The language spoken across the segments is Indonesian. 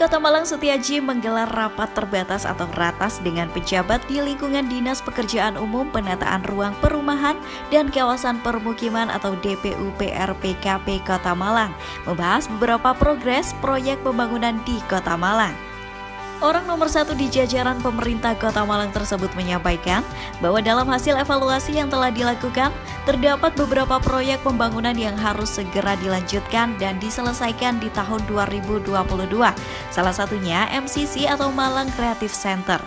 Kota Malang Setiaji menggelar rapat terbatas atau ratas dengan pejabat di lingkungan Dinas Pekerjaan Umum Penataan Ruang Perumahan dan Kawasan Permukiman atau DPU PRPKP Kota Malang, membahas beberapa progres proyek pembangunan di Kota Malang. Orang nomor 1 di jajaran pemerintah Kota Malang tersebut menyampaikan bahwa dalam hasil evaluasi yang telah dilakukan, terdapat beberapa proyek pembangunan yang harus segera dilanjutkan dan diselesaikan di tahun 2022. Salah satunya MCC atau Malang Creative Center.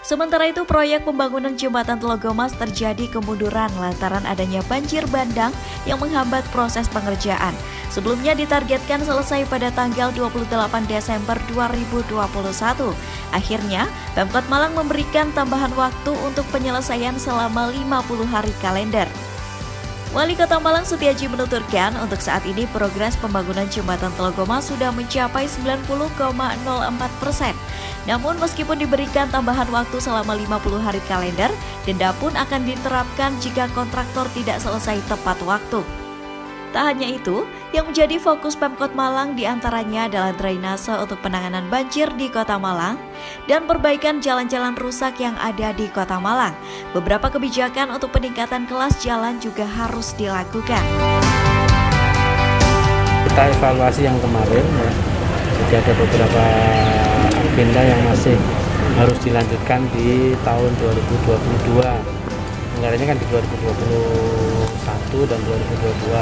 Sementara itu, proyek pembangunan Jembatan Telogomas terjadi kemunduran lantaran adanya banjir bandang yang menghambat proses pengerjaan. Sebelumnya ditargetkan selesai pada tanggal 28 Desember 2021. Akhirnya, Pemkot Malang memberikan tambahan waktu untuk penyelesaian selama 50 hari kalender. Wali Kota Malang Setiaji menuturkan untuk saat ini progres pembangunan Jembatan Telogomas sudah mencapai 90,04%. Namun meskipun diberikan tambahan waktu selama 50 hari kalender, denda pun akan diterapkan jika kontraktor tidak selesai tepat waktu. Tak hanya itu, yang menjadi fokus Pemkot Malang diantaranya adalah drainase untuk penanganan banjir di Kota Malang dan perbaikan jalan-jalan rusak yang ada di Kota Malang. Beberapa kebijakan untuk peningkatan kelas jalan juga harus dilakukan. Kita evaluasi yang kemarin, ya. Jadi ada beberapa agenda yang masih harus dilanjutkan di tahun 2022. Anggarannya kan di 2021 dan 2022.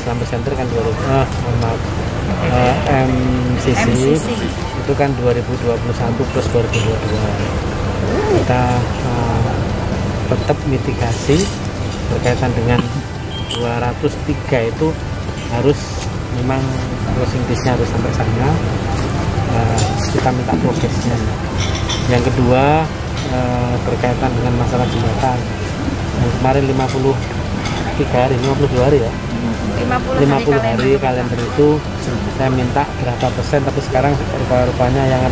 Islamic Center kan MCC itu kan 2021 plus 2022. Kita tetap mitigasi berkaitan dengan 203 itu harus memang closing date-nya harus sampai sana. Kita minta progresnya. Yang kedua berkaitan dengan masalah jembatan. Kemarin 52 hari ya. 50 hari kalender itu saya minta berapa persen, tapi sekarang rupanya yang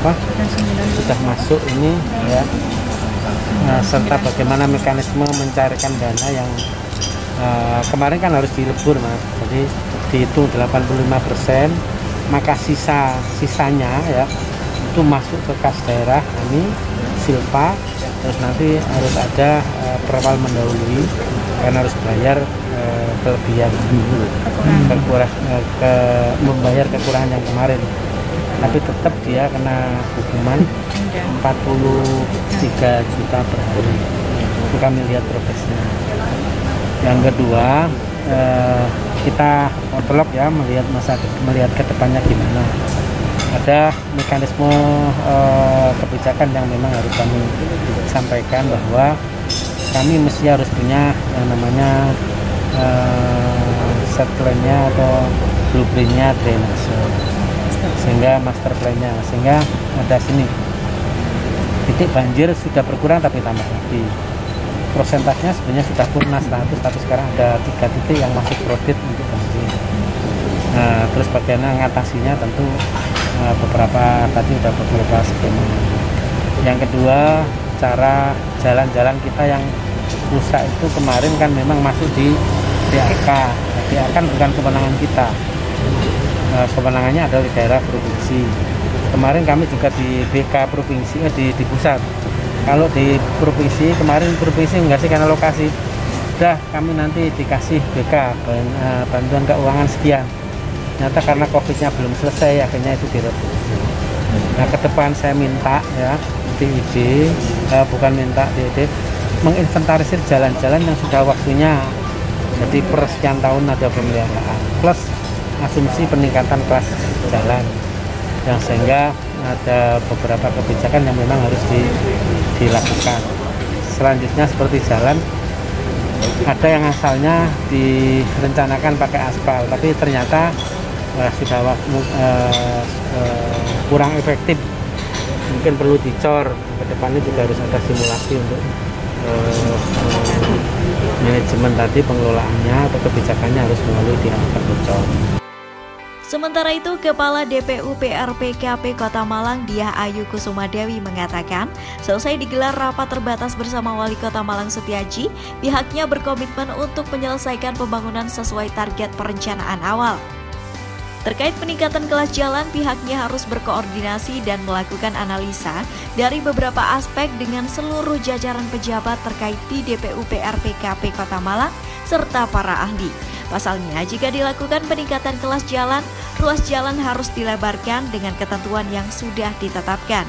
sudah masuk ini ya, serta bagaimana mekanisme mencairkan dana yang kemarin kan harus dilebur Mas, jadi dihitung 85%, maka sisanya ya itu masuk ke kas daerah ini Silpa, terus nanti harus ada perwal mendahului karena harus bayar kelebihan dulu, membayar kekurangan yang kemarin, tapi tetap dia kena hukuman 43 juta per hari. Itu kami lihat progresnya. Yang kedua, kita overlock ya, melihat ke depannya gimana. Ada mekanisme kebijakan yang memang harus kami sampaikan bahwa kami mesti harus punya yang namanya set plan-nya atau blueprint-nya drainase, sehingga master plan-nya, sehingga ada sini titik banjir sudah berkurang tapi tambah lagi. Prosentasenya sebenarnya sudah purna 100, tapi sekarang ada 3 titik yang masih kredit untuk banjir. Nah, terus bagaimana mengatasinya, tentu beberapa tadi udah beberapa skema. Yang kedua, cara jalan-jalan kita yang rusak itu kemarin kan memang masuk di DAK. DAK kan bukan kewenangan kita, kewenangannya adalah di daerah provinsi. Kemarin kami juga di BK provinsi, di pusat. Kalau di provinsi, kemarin provinsi mengasihkan alokasi, udah kami nanti dikasih BK bantuan keuangan sekian. Ternyata karena COVID-nya belum selesai, akhirnya itu direvisi. Nah, ke depan saya minta ya DID, bukan minta DID, menginventarisir jalan-jalan yang sudah waktunya. Jadi per sekian tahun ada pemeliharaan, plus asumsi peningkatan kelas jalan, yang sehingga ada beberapa kebijakan yang memang harus dilakukan. Selanjutnya seperti jalan, ada yang asalnya direncanakan pakai aspal, tapi ternyata sudah kurang efektif, mungkin perlu dicor. Kedepannya juga harus ada simulasi untuk manajemen tadi, pengelolaannya atau kebijakannya harus melalui dilakukan bocor. Sementara itu, Kepala DPU PRPKP Kota Malang Diah Ayu Kusuma Dewi mengatakan, selesai digelar rapat terbatas bersama Wali Kota Malang Setiaji, pihaknya berkomitmen untuk menyelesaikan pembangunan sesuai target perencanaan awal. Terkait peningkatan kelas jalan, pihaknya harus berkoordinasi dan melakukan analisa dari beberapa aspek dengan seluruh jajaran pejabat terkait di DPU PRPKP Kota Malang serta para ahli. Pasalnya, jika dilakukan peningkatan kelas jalan, ruas jalan harus dilebarkan dengan ketentuan yang sudah ditetapkan.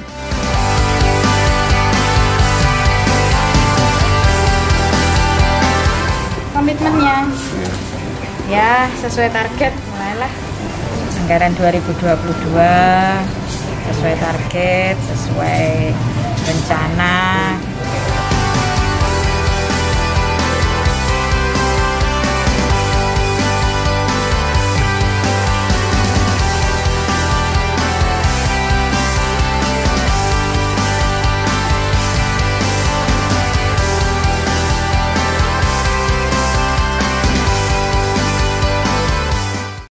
Komitmennya ya sesuai target, mulailah anggaran 2022 sesuai target, sesuai rencana